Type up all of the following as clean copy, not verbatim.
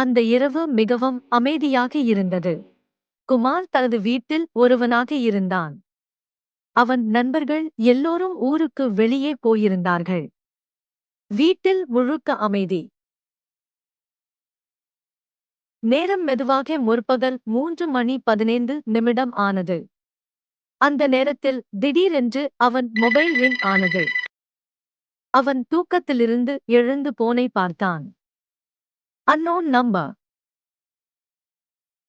அந்த இரவு மிகவும் அமைதியாக இருந்தது. குமார் தனது வீட்டில் ஒருவனாக இருந்தான். அவன் நண்பர்கள் எல்லோரும் ஊருக்கு வெளியே போயிருந்தார்கள். வீட்டில் முழுக்க அமைதி. நேரம் மெதுவாக முற்பகல் 3:15 ஆனது. அந்த நேரத்தில் திடீரென்று அவன் மொபைல் ரிங் ஆனது. அவன் தூக்கத்திலிருந்து எழுந்து போனை பார்த்தான். Unknown number.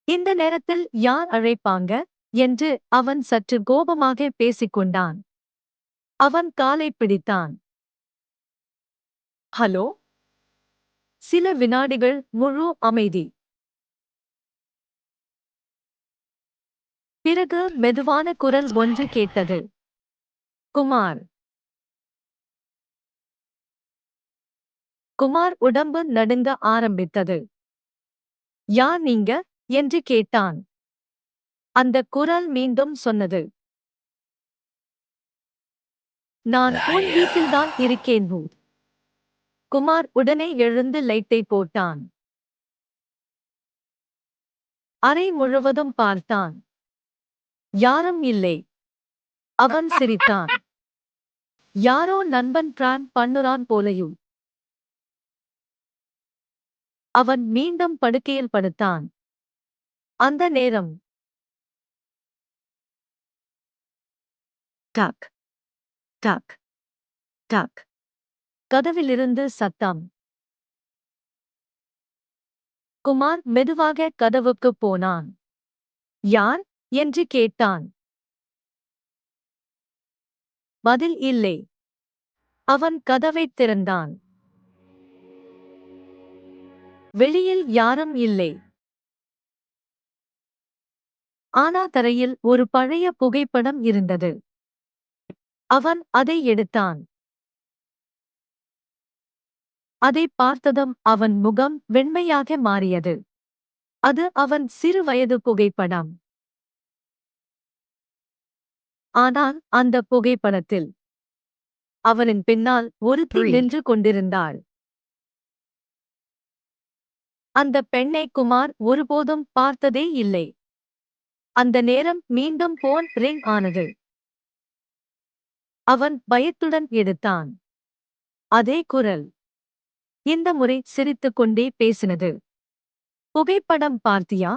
இந்த நேரத்தில் யார் அழைப்பாங்க என்று அவன் சற்று கோபமாக பேசிக்கொண்டான். அவன் காலை பிடித்தான். ஹலோ. சில வினாடிகள் முழு அமைதி. பிறகு மெதுவான குரல் ஒன்று கேட்டது. குமார். குமார் உடம்பு நடுங்க ஆரம்பித்தது. யார் நீங்க என்று கேட்டான். அந்த குரல் மீண்டும் சொன்னது. நான் உன் வீட்டில்தான் இருக்கேன். குமார் உடனே எழுந்து லைட்டை போட்டான். அறை முழுவதும் பார்த்தான். யாரும் இல்லை. அவன் சிரித்தான். யாரோ நண்பன் பிரான் பண்ணுறான் போலையும். அவன் மீண்டும் படுக்கையில் படுத்தான். அந்த நேரம். டக் டக் டக். கதவிலிருந்து சத்தம். குமார் மெதுவாக கதவுக்குப் போனான். யார் என்று கேட்டான். பதில் இல்லை. அவன் கதவைத் திறந்தான். வெளியில் யாரும் இல்லை. ஆனா தரையில் ஒரு பழைய புகைப்படம் இருந்தது. அவன் அதை எடுத்தான். அதை பார்த்ததும் அவன் முகம் வெண்மையாக மாறியது. அது அவன் சிறு வயது புகைப்படம். ஆனால் அந்த புகைப்படத்தில் அவனின் பின்னால் ஒருத்தி நின்று கொண்டிருந்தாள். அந்த பெண்ணை குமார் ஒருபோதும் பார்த்ததே இல்லை. அந்த நேரம் மீண்டும் போன் ரிங் ஆனது. அவன் பயத்துடன் எடுத்தான். அதே குரல். இந்த முறை சிரித்துக்கொண்டே பேசினது. புகைப்படம் பார்த்தியா?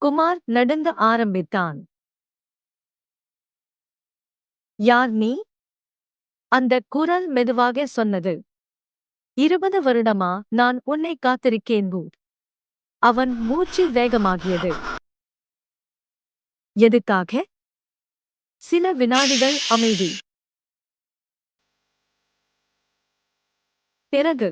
குமார் நடுங்க ஆரம்பித்தான். யார் நீ? அந்த குரல் மெதுவாக சொன்னது. 20 வருடமா நான் உன்னை காத்திருக்கேன். அவன் மூச்சு வேகமாகியது. எதுக்காக? சில வினாடிகள் அமைதி. பிறகு